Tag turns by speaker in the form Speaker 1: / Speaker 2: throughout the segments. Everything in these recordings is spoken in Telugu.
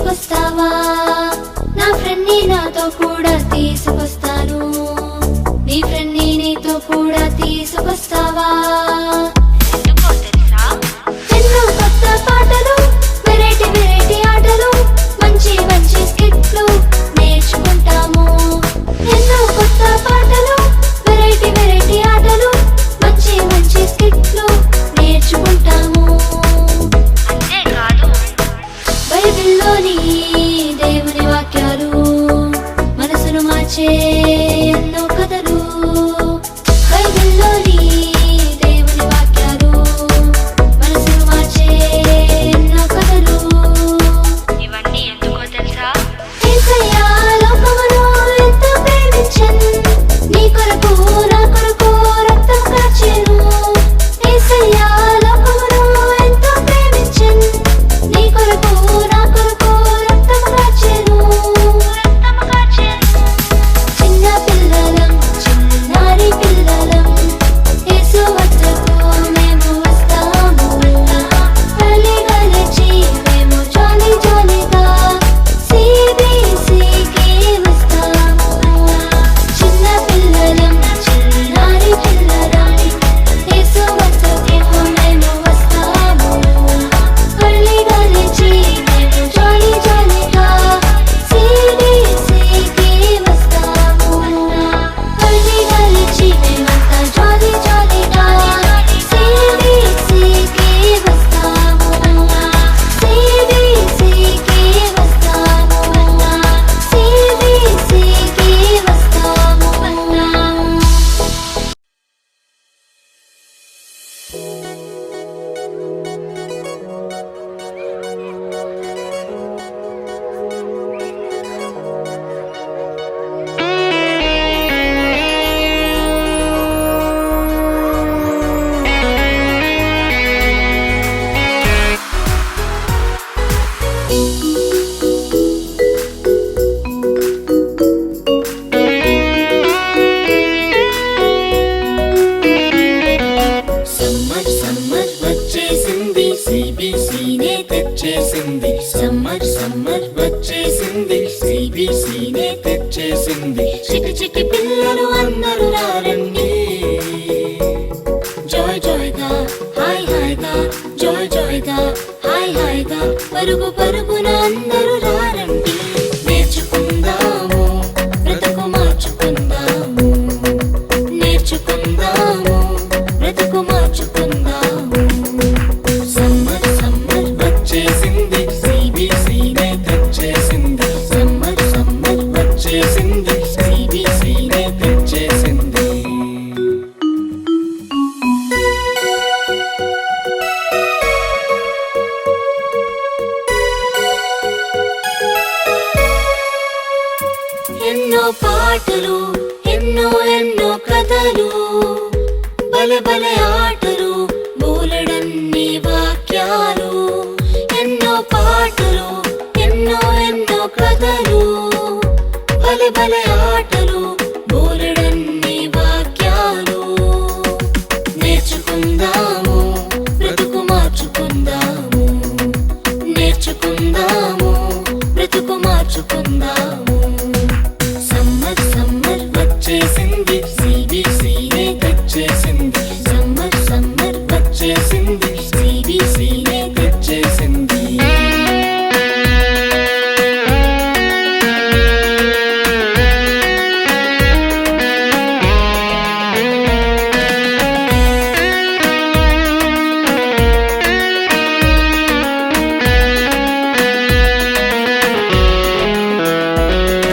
Speaker 1: తీసుకొస్తావా? నా ఫ్రెండ్ ని నాతో కూడా తీసుకొస్తాను, నీ ఫ్రెండ్ ని నీతో కూడా తీసుకొస్తావా? ఎన్నో కొత్త పాటలు, వెరైటీ వెరైటీ ఆటలు, మంచి మంచి స్కిట్లు నేర్చుకుంటాము. ఎన్నో కొత్త పాటలు, వెరైటీ వెరైటీ ఆటలు, మంచి మంచి స్కిట్లు నేర్చుకుంటాము. బైబిల్లోని దేవుని వాక్యాలు, మనసును మార్చే ఎన్నో కథలు. బైబిల్లోని దేవుని వాక్యాలు, మనసును మార్చే ఎన్నో కథలు.
Speaker 2: ఇవన్నీ ఎందుకో తెలుసా?
Speaker 1: యేసయ్య లోకమును ఎంతో ప్రేమించెను, నీ కొరకు నా కొరకు రక్తం కార్చెను. యేసయ్య లోకమును ఎంతో ప్రేమించెను, నీ కొరకు నా కొరకు రక్తం కార్చెను. చిన్న పిల్లలం, చిన్నారి పిల్లలం, యేసు వద్దకు మేము వస్తాము. ఎర్లీగా లేచి మేము జాలీ జాలీగా CBCకి వస్తాము. చిన్న పిల్లలం, చిన్నారి పిల్లలం, యేసు వద్దకు మేము వస్తాము. ఎర్లీగా లేచి మేము జాలీ జాలీగా CBCకి వస్తాము. ఎర్లీగా లేచి మేమంతా జాలీ జాలీగా CBCకి వస్తాము. CBCకి వస్తాము. CBCకి వస్తాము.
Speaker 3: సమ్మర్ సమ్మర్ వచ్చేసింది, CBCనే తెచ్చేసింది. సమ్మర్ సమ్మర్ వచ్చేసింది, CBCనే తెచ్చేసింది. చిటి చిటి పిల్లలు అందరూ రారండి, జాయ్ జాయ్గా హాయ్ హాయ్గా, జాయ్ జాయ్గా హాయ్ హాయ్గా, పరుగు పరుగున అందరూ రారండి. నేర్చుకుందాము, బ్రతుకు మార్చుకుందాము. నేర్చుకుందాము, బ్రతుకు మార్చుకుందాము. సమ్మర్ సమ్మర్ వచ్చేసింది, CBCనే తెచ్చేసింది. సమ్మర్ సమ్మర్ వచ్చేసింది, CBCనే తెచ్చేసింది. ఎన్నో పాటలు, ఎన్నో ఎన్నో కథలు, బలే బలే ఆటలు, బోలెడన్ని వాక్యాలు. ఎన్నో పాటలు, ఎన్నో ఎన్నో కథలు, బలే బలే ఆటలు, బోలెడన్ని వాక్యాలు. నేర్చుకుందాము, బ్రతుకు మార్చుకుందాము. నేర్చుకుందాము, బ్రతుకు మార్చుకుందాము. సమ్మర్ సమ్మర్ వచ్చేసింది, CBCనే తెచ్చేసింది. సమ్మర్ సమ్మర్ వచ్చేసింది, CBCనే తెచ్చేసింది.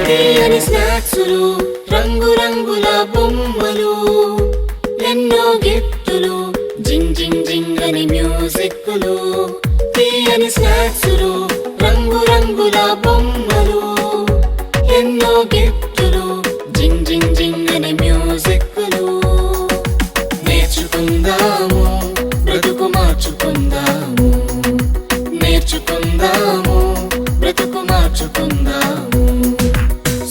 Speaker 3: తీయని స్నాక్సులు, రంగు రంగుల బొమ్మలు, ఎన్నో గిఫ్టులు, జింగ్ జింగ్ జింగ్ అని మ్యూజిక్లు. తీయని స్నాక్సులు, రంగు రంగుల బొమ్మలు, ఎన్నో గిఫ్టులు, జింగ్ జింగ్ జింగ్ అని మ్యూజిక్లు. నేర్చుకుందాము, బ్రతుకు మార్చుకుందాము. నేర్చుకుందాము, బ్రతుకు మార్చుకుందాము.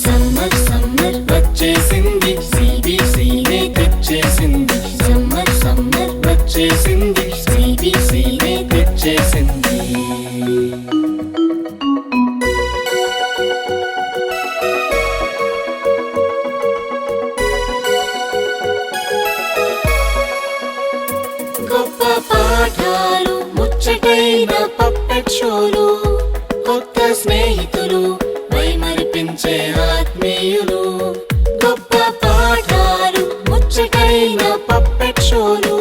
Speaker 3: సమ్మర్ సమ్మర్ వచ్చేసింది, CBCనే తెచ్చేసింది. సమ్మర్ సమ్మర్ వచ్చేసింది, CBCనే తెచ్చేసింది. ముచ్చటైన పప్పెట్ షోలు, కొత్త స్నేహితులు, మైమరిపించే ఆత్మీయులు, గొప్ప పాఠాలు. ముచ్చటైన పప్పెట్ షోలు,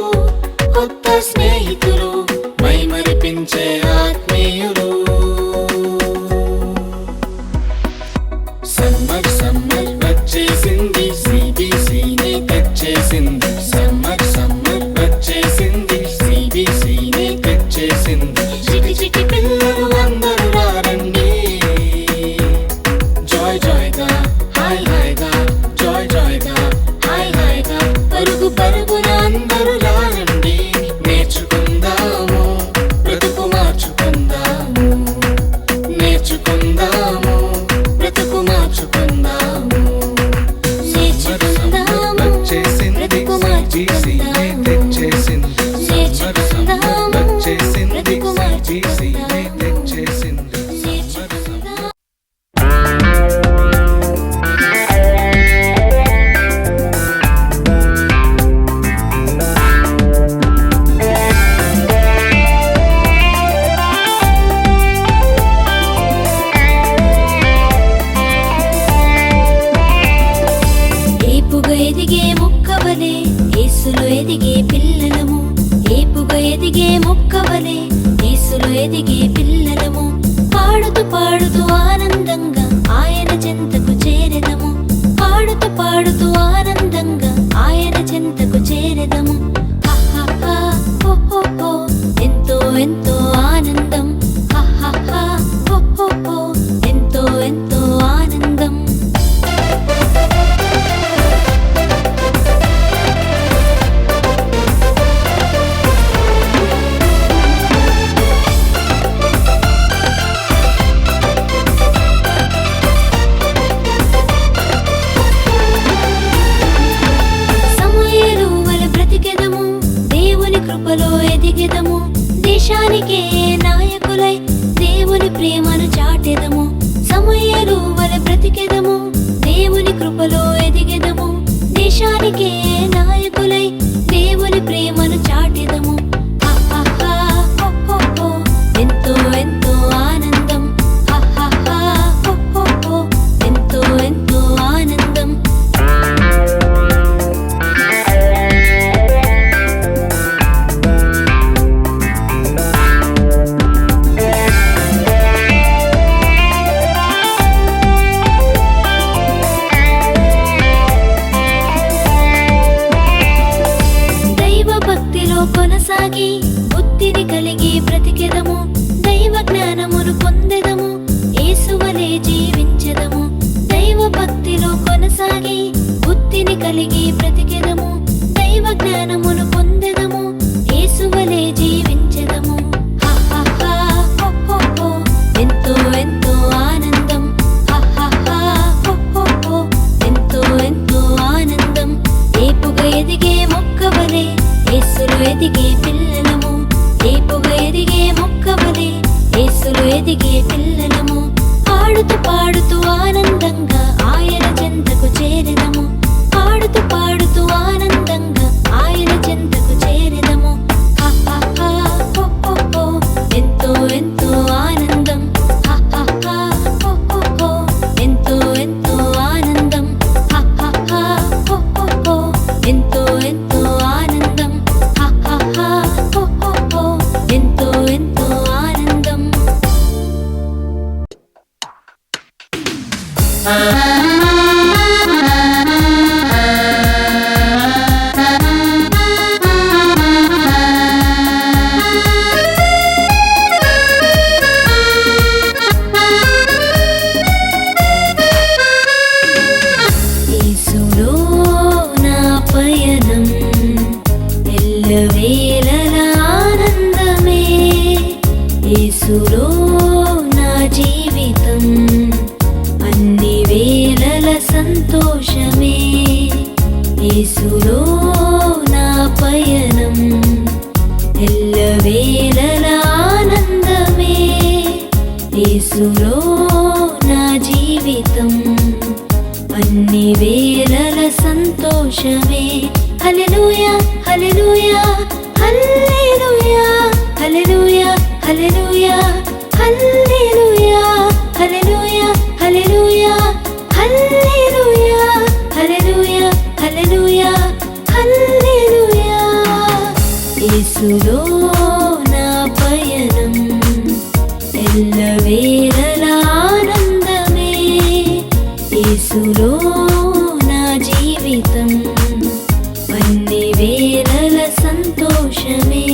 Speaker 3: కొత్త స్నేహితులు, మైమరిపించే ఆత్మీయులు. సమ్మర్ సమ్మర్ వచ్చేసింది, CBCనే తెచ్చేసింది. సమ్మర్ సమ్మర్ వచ్చేసింది, CBCనే తెచ్చేసింది. చిటి చిటి పిల్లలు అందరూ రారండి, జాయ్ జాయ్గా హాయ్ హాయ్గా, జాయ్ జాయ్గా హాయ్ హాయ్గా, పరుగు పరుగున అందరూ రారండి. నేర్చుకుందాము, బ్రతుకు మార్చుకుందాము, నేర్చుకుందాము, బ్రతుకు మార్చుకుందాము.
Speaker 1: నేర్చుకుందాము, బ్రతుకు మార్చుకుందాము. నేర్చుకుందాము, బ్రతుకు మార్చుకుందాము. నేర్చుకుందాము. ఏపుగా ఎదిగే మొక్కవలే యేసులో ఎదిగే పిల్లలము. ఏపుగా ఎదిగే మొక్కవలే యేసులో ఎదిగే పిల్లలము. పాడుతూ పాడుతూ ఆనందంగా ఆయన చెంతకు చేరెదము. పాడుతూ పాడుతూ ఆనందంగా ఆయన చెంతకు చేరెదము. హహహా, హో హో హో, ఎంతో ఎంతో ఆనందం. హహహా, హో హో హో, ఎంతో ఎంతో ఆనందం. సమూయేలు వలె బ్రతికెదము, దేవుని కృపలో ఎదిగెదము. దేశానికే నాయకులై దేవుని ప్రేమను చాటెదము. సమూయేలు వలె బ్రతికెదము, దేవుని కృపలో ఎదిగెదము. దేశానికే నాయకులై దేవుని ప్రేమను చాటెదము. హహహా, హో హో హో, ఎంతో ఎంతో ఆనందం. హహహా, హో హో హో, ఎంతో ఎంతో ఆనందం. దైవ భక్తిలో కొనసాగి బుద్ధిని కలిగి బ్రతికెదము. దైవ జ్ఞానమును పొందెదము, యేసువలే జీవించెదము. దైవ భక్తిలో కొనసాగి బుద్ధిని కలిగి బ్రతికెదము. దైవ జ్ఞానమును పొందెదము, యేసువలే జీవించెదము. హహహా, హో హో హో, ఎంతో ఎంతో ఆనందం. హహహా, హో హో హో, ఎంతో ఎంతో ఆనందం. ఏపుగా ఎదిగే మొక్కవలే యేసులో ఎదిగే పిల్లలము. ఏపుగా ఎదిగే మొక్కవలే యేసులో ఎదిగే పిల్లలము. పాడుతూ పాడుతూ ఆనందంగా ఆయన చెంతకు చేరెదము. పాడుతూ పాడుతూ ఆనందంగా ఆయన చెంతకు చేరెదము. హహహా, హో హో హో, ఎంతో ఎంతో ఆనందం. హహహా, హో హో హో, ఎంతో ఎంతో ఆనందం. హహహా, హో హో హో, ఎంతో ఎంతో ఆనందం. హహహా, హో హో హో, ఎంతో ఎంతో ఆనందం. యేసులో నా పయనం ఎల్లవేళల ఆనందమే. యేసులో నా జీవితం అన్ని వేళల సంతోషమే. యేసులో నా పయనం ఎల్లవేళల ఆనందమే. యేసులో నా జీవితం అన్ని వేళల సంతోషమే. హల్లెలూయా హల్లెలూయా హల్లెలూయా హల్లెలూయా హల్లెలూయా హల్లెలూయా హల్లెలూయా హల్లెలూయా హల్లెలూయా హల్లెలూయా హల్లెలూయా హల్లెలూయా యేసులో నా పయనం ఎల్లవేళలా ఆనందమే యేసులో నా జీవితం అన్ని వేళల సంతోషమే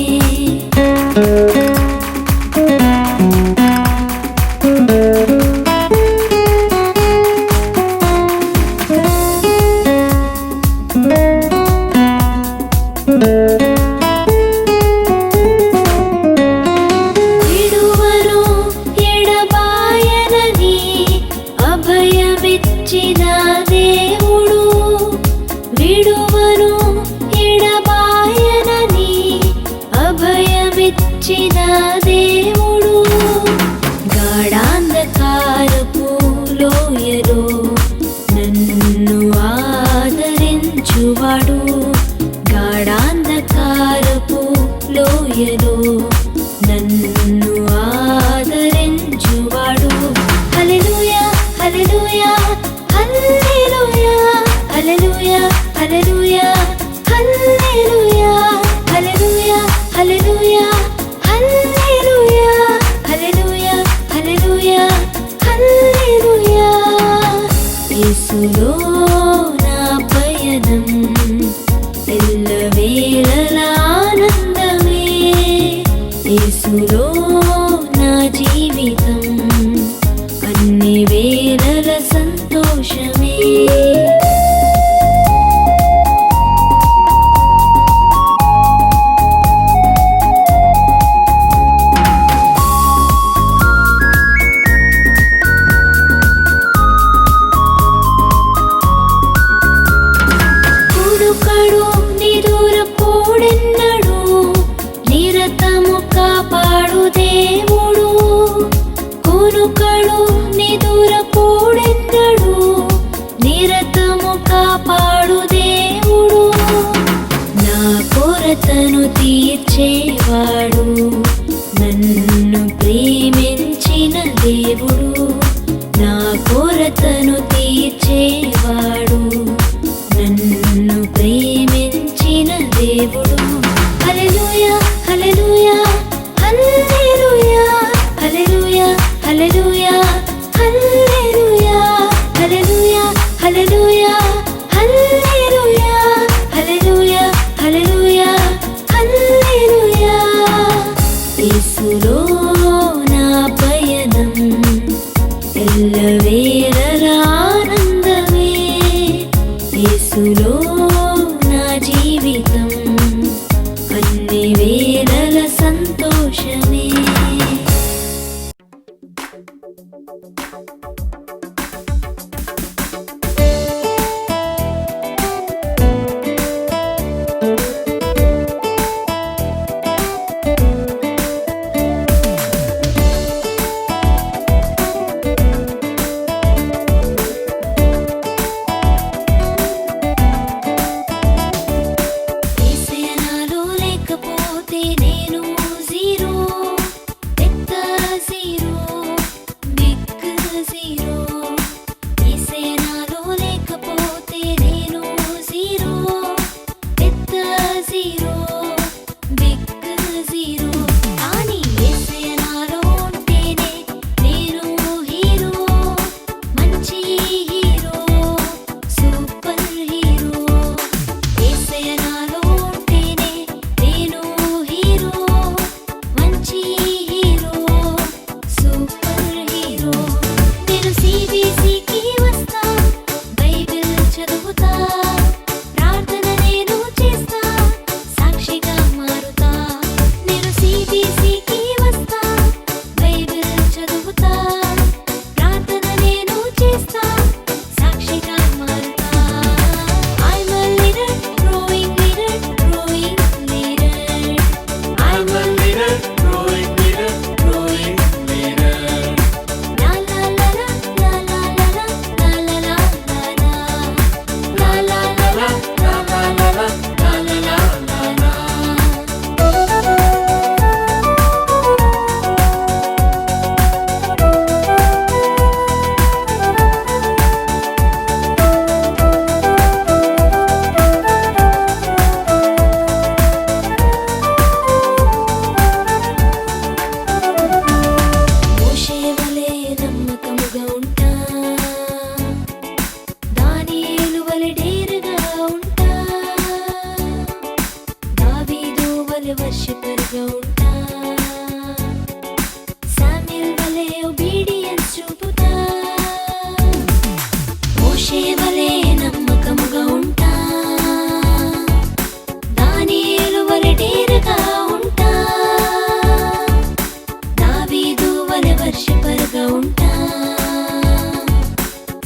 Speaker 3: బ్రేవ్గా ఉంటా,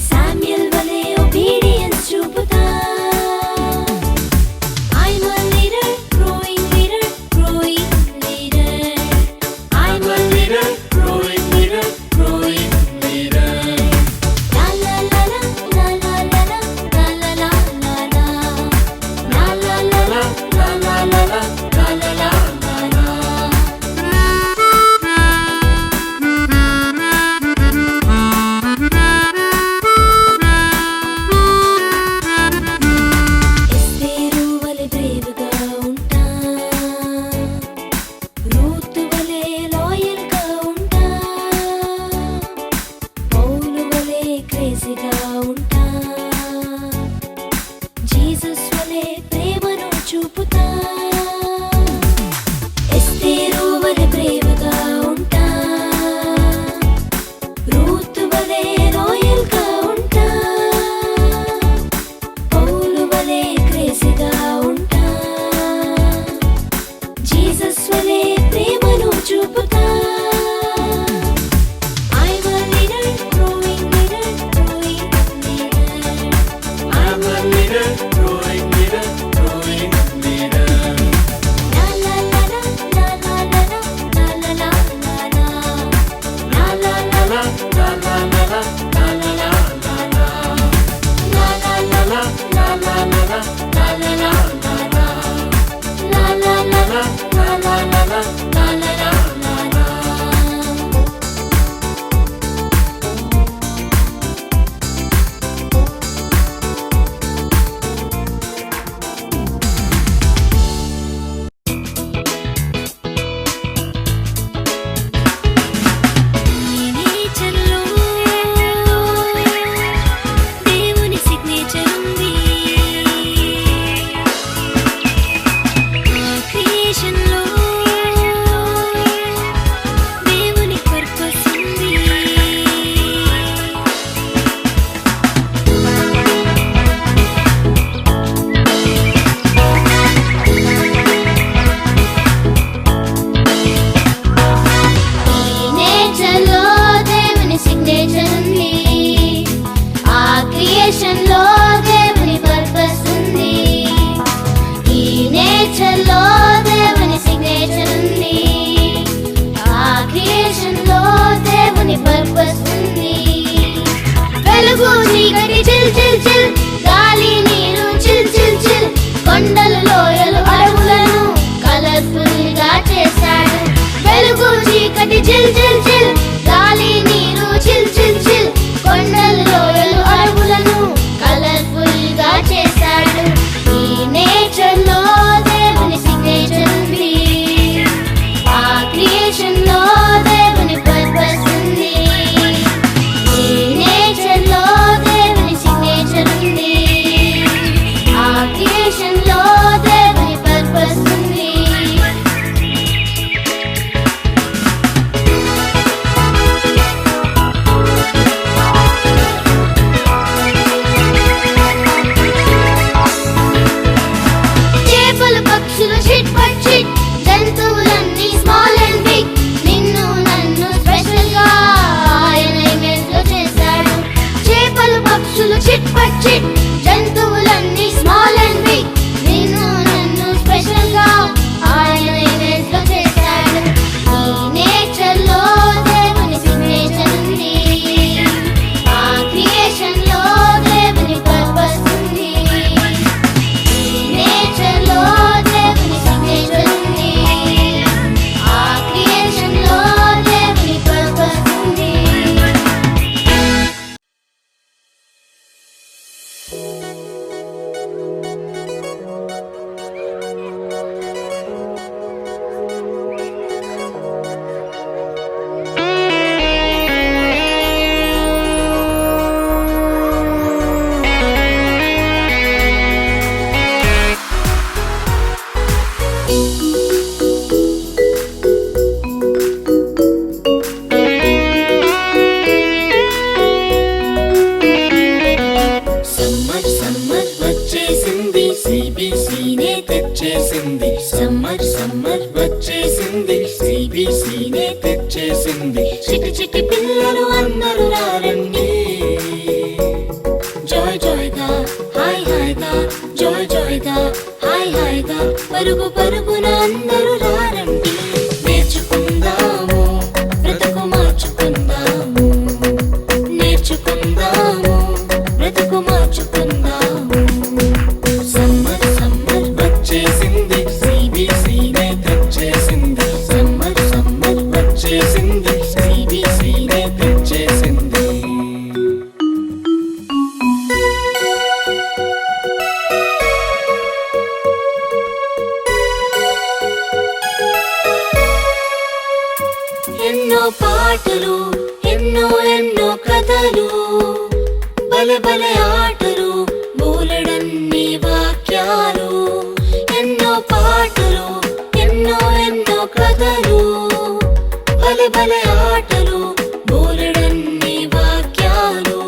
Speaker 3: శామ్యుయల్ వలె obedience చూపుతా. I'm a leader, growing leader, growing leader. I'm a leader, growing leader, growing leader. La la la la, la la la la, la la la la la. La la la la, la la la la, la la la la la. ఎస్తేరు వలె బ్రేవ్గా ఉంటా, రూతు వలె లాయల్గా ఉంటా, పౌలు వలె క్రేజీగా ఉంటా, జీసస్ వలె ప్రేమను చూపుతా. ఎస్తేరు వలె బ్రేవ్గా ఉంటా, రూతు వలె లాయల్గా ఉంటా, పౌలు వలె క్రేజీగా ఉంటా, జీసస్ వలె ప్రేమను చూపుతా. I'm a leader, growing leader, growing leader. I'm a leader, growing leader, growing leader. La la la la, la la la la, la la la la la. La la la la, la la la la, la la la la la. La la la la, la la la la, la la la la la. La la la la, la la la la, la la la la la. ఈ నేచర్లో దేవుని సిగ్నేచర్ ఉంది, ఆ క్రియేషన్లో దేవుని పర్పస్ ఉంది. ఈ నేచర్లో దేవుని సిగ్నేచర్ ఉంది, ఆ క్రియేషన్ లో దేవుని పర్పస్ ఉంది. ఈ నేచర్లో దేవుని సిగ్నేచర్ ఉంది, ఆ క్రియేషన్ లో దేవుని పర్పస్ ఉంది. వెలుగు చీకటి చిల్ చిల్ చిల్, గాలి నీరు చిల్ చిల్ చిల్, కొండలు లోయలు అడవులను కలర్ఫుల్ గా చేశాడు. వెలుగు చీకటి చిల్ చిల్ చిల్, గాలి నీరు చిల్ చిల్ చిల్, కొండలు లోయలు అడవులను కలర్ఫుల్ గా చేశాడు. ఈ నేచర్ లో దేవుని సిగ్నేచర్ ఉంది, ఆ క్రియేషన్ లో దేవుని పర్పస్ ఉంది. ఈ నేచర్ లో దేవుని సిగ్నేచర్ ఉంది, చిటి చిటి పిల్లలు అందరూ రారండి జాయ్ జాయ్గా హాయ్ హాయ్గా జాయ్ జాయ్గా హాయ్ హాయ్గా పరుగు పరుగున అందరూ రారండి నేర్చుకుందాము బ్రతుకు మార్చుకుందాము నేర్చుకుందాము బ్రతుకు మార్చుకుందాము సమ్మర్ సమ్మర్ వచ్చేసింది సిబిసినే తెచ్చేసింది సమ్మర్ సమ్మర్ వచ్చేసింది సిబిసినే తెచ్చేసింది ఎన్నో పాటలు ఎన్నో ఎన్నో కథలు బలె బలె ఆటలు బోలెడన్ని వాక్యాలు ఎన్నో పాటలు ఎన్నో ఎన్నో కథలు బలె బలె ఆటలు బోలెడన్ని వాక్యాలు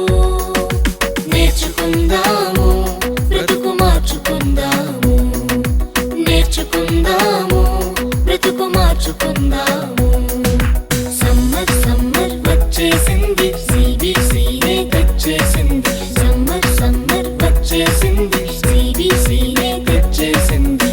Speaker 3: నేర్చుకుందాము బ్రతుకు మార్చుకుందాము నేర్చుకుందాము బ్రతుకు మార్చుకుందాము సమ్మర్ సమ్మర్ వచ్చేసింది సిబిసినే తెచ్చేసింది సమ్మర్ సమ్మర్ వచ్చేసింది సిబిసినే తెచ్చేసింది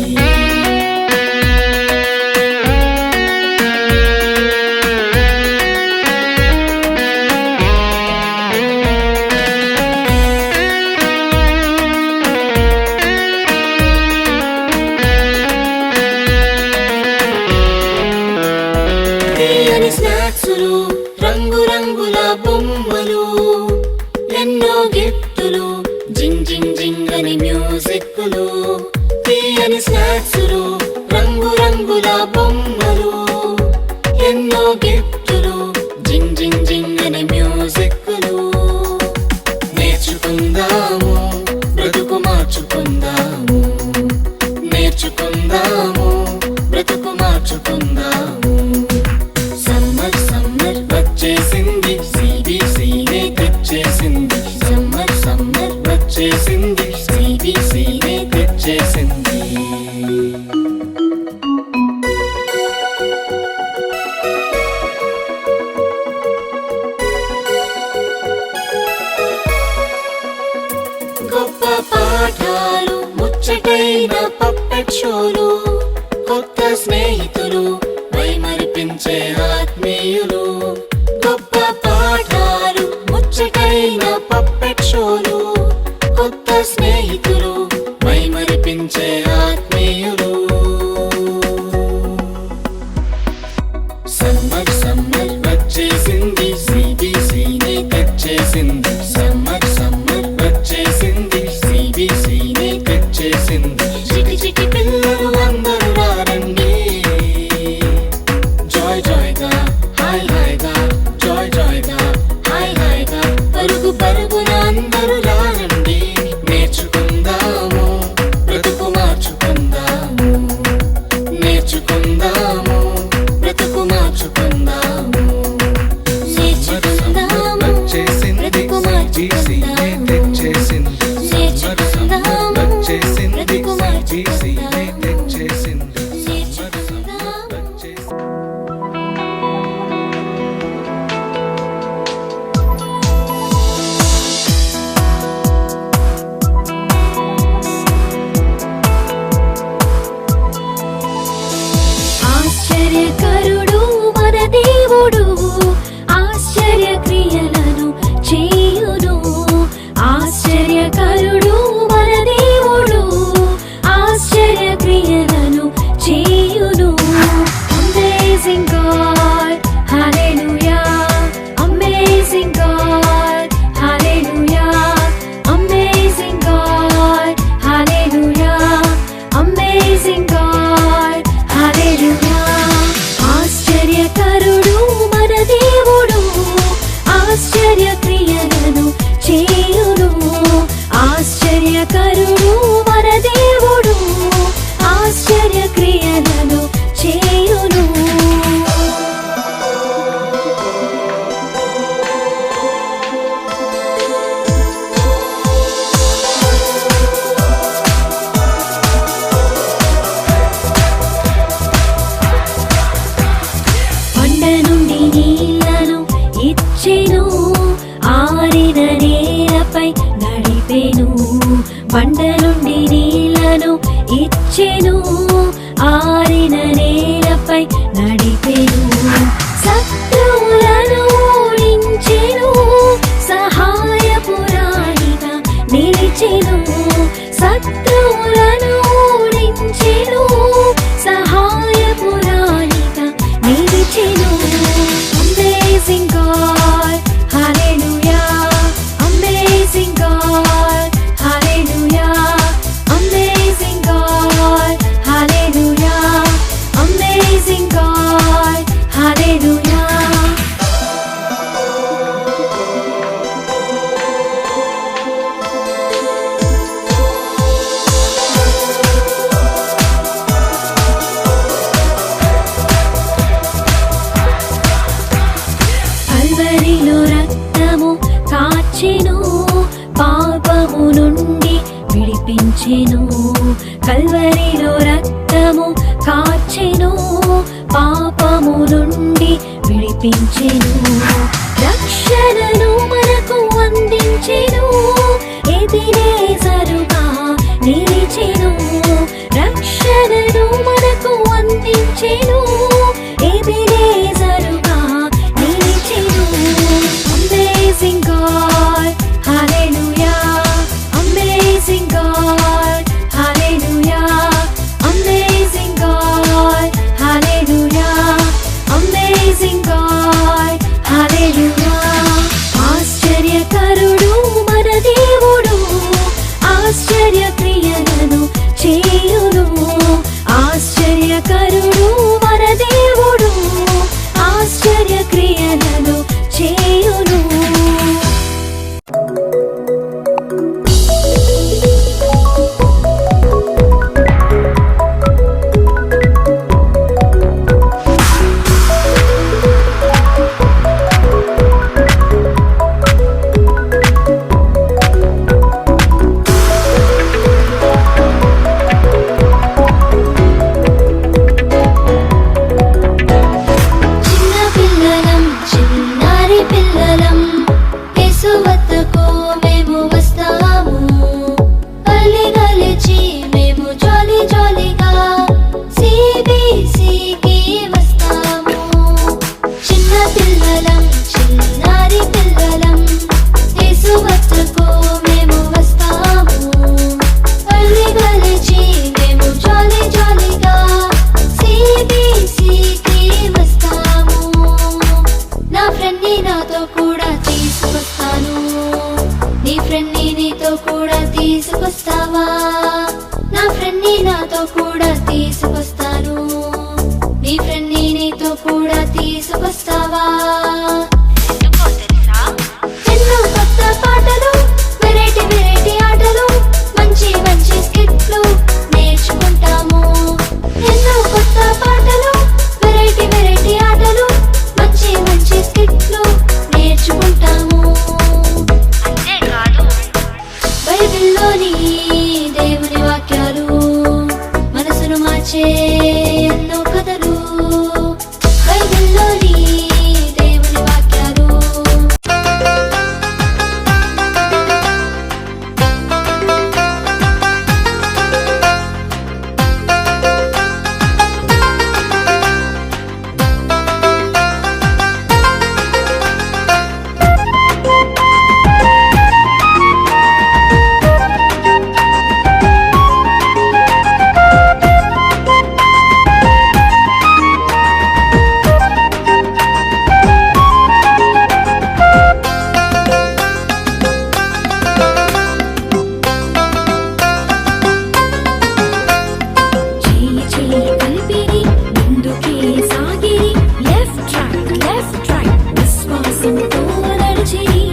Speaker 3: తీయని స్నాక్సులు రంగు రంగుల బొమ్మలు ఎన్నో గిఫ్టులు జింగ్ జింగ్ జింగ్ అని మ్యూజిక్లు తీయని స్నాక్సులు రంగు రంగుల బొమ్మలు ఎన్నో గిఫ్టులు జింగ్ జింగ్ జింగ్ అని మ్యూజిక్లు నేర్చుకుందాము బ్రతుకు మార్చుకుందాము నేర్చుకుందాము బ్రతుకు మార్చుకుందాము సమ్మర్ సమ్మర్ వచ్చేసింది సిబిసినే తెచ్చేసింది సమ్మర్ సమ్మర్ వచ్చేసింది సిబిసినే తెచ్చేసింది గొప్ప పాఠాలు ముచ్చటైన పప్పెట్ షోలు కొత్త స్నేహితులు మైమరిపించే ఆత్మీయులు గొప్ప పాఠాలు ముచ్చటైన పప్పెట్ షోలు కొత్త స్నేహితులు మైమరిపించే ఆత్మీయులు సమ్మర్ సమ్మర్ వచ్చేసింది సిబిసినే తెచ్చేసింది సమ్మర్ సమ్మర్ వచ్చేసింది సిబిసినే తెచ్చేసింది చిటి చిటి పిల్లలు అందరూ రారండి జాయ్ జాయ్గా హాయ్ హాయ్గా జాయ్ జాయ్గా హాయ్ హాయ్గా పరుగు కల్వరిలో రక్తము కార్చెను, పాపము నుండి విడిపించెను. కల్వరిలో రక్తము కార్చెను, పాపము నుండి విడిపించెను. రక్షణను మనకు అందించెను, ఎబెనేజరుగా నిలిచెను. రక్షణను మనకు అందించెను, ఎబెనేజరుగా నిలిచెను. అమేజింగ్ గాడ్ హల్లెలూయా, అమేజింగ్ గాడ్ హల్లెలూయా, అమేజింగ్ గాడ్ హల్లెలూయా, అమేజింగ్ గాడ్ హల్లెలూయా. ఆశ్చర్యకరుడు మన దేవుడు, ఆశ్చర్య క్రియలను చేయును. ఆశ్చర్యకరుడు మన దేవుడు, ఆశ్చర్య క్రియలను చేయును.
Speaker 1: చిన్న పిల్లలం, చిన్నారి పిల్లలం, యేసు వద్దకు మేము వస్తాము. గలి గలిచి మేము జాలి జాలిగా CBCకి వస్తాము. చిన్న పిల్లలం, చిన్నారి పిల్లలం, యేసు వద్దకు మేము వస్తాము. గలి గలిచి మేము జాలి జాలిగా CBCకి వస్తాము. నా ఫ్రెండ్ ని నాతో కూడా తీసుకొస్తాను, నీ ఫ్రెండ్ ని నీతో కూడా తీసుకొస్తావా? నా ఫ్రెండ్ ని నాతో కూడా తీసుకొస్తాను, నీ ఫ్రెండ్ ని నీతో కూడా తీసుకొస్తావా?
Speaker 2: ఎందుకో తెలుసా?
Speaker 1: ఎన్నో కొత్త పాటలు, వెరైటీ వెరైటీ ఆటలు, మంచి మంచి స్కిట్లు నేర్చుకుంటాము. ఎన్నో కొత్త పాటలు, వెరైటీ వెరైటీ ఆటలు, మంచి మంచి స్కిట్లు నేర్చుకుంటాము.
Speaker 2: అంతేకాదు,
Speaker 1: బైబిల్లోని దేవుని వాక్యాలు, మనసును మార్చే ఎన్నో కథలు. బైబిల్లోని దేవుని వాక్యాలు. చేయి చేయి కలిపిరి, ముందుకే సాగిరి, లెఫ్ట్ రైట్ విశ్వాసంతో నడిచిరి.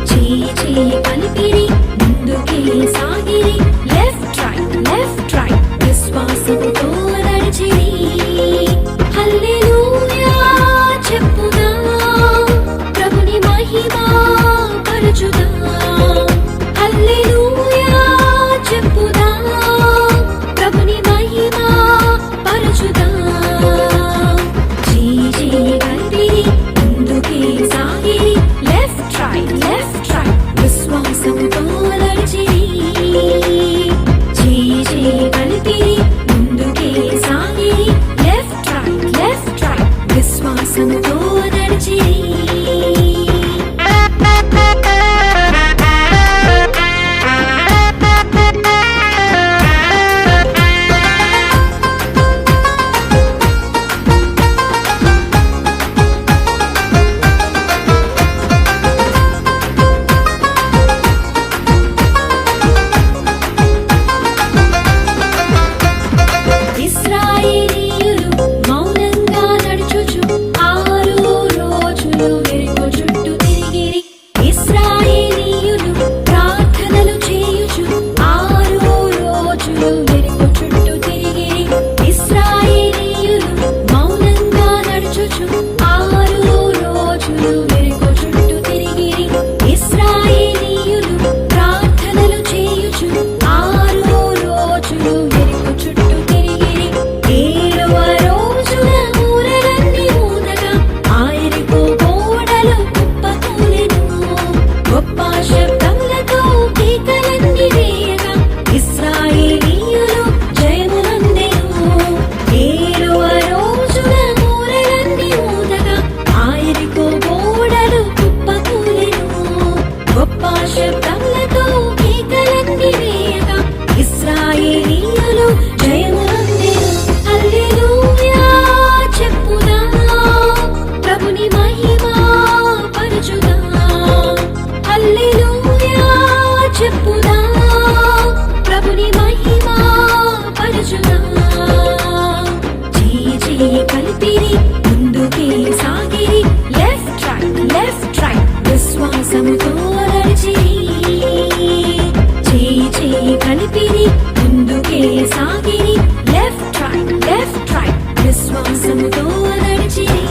Speaker 1: చేయి చేయి కలిపిరి, ముందుకే సాగిరి, లెఫ్ట్ రైట్ విశ్వాసంతో నడిచిరి. హల్లెలూయా చెప్పుదాం, ప్రభుని మహిమా పరచుదాం. హల్లెలూయా చెప్పుదాం, ప్రభుని మహిమా పరచుదాం. చేయి చేయి కలిపిరి, ముందుకే సాగిరి, లెఫ్ట్ రైట్ విశ్వాసంతో నడిచిరి. చేయి చేయి కలిపిరి, ముందుకే సాగిరి, లెఫ్ట్ రైట్ విశ్వాసంతో నడిచిరి. ఇశ్రాయేలీయులు మౌనంగా నడుచుచు 6 మహిమా పరచుదాం హల్లెలూయా చెప్పుదాం ప్రభుని మహిమా పరచుదాం చేయి కలిపిరి ముందుకే సాగిరి లెఫ్ట్ రైట్ విశ్వాసముతో నడిచిరి చేయి కలిపిరి ముందుకే సాగిరి లెఫ్ట్ రైట్ విశ్వాసముతో నడిచిరి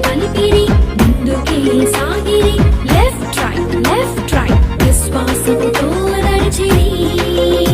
Speaker 3: కలిపిరి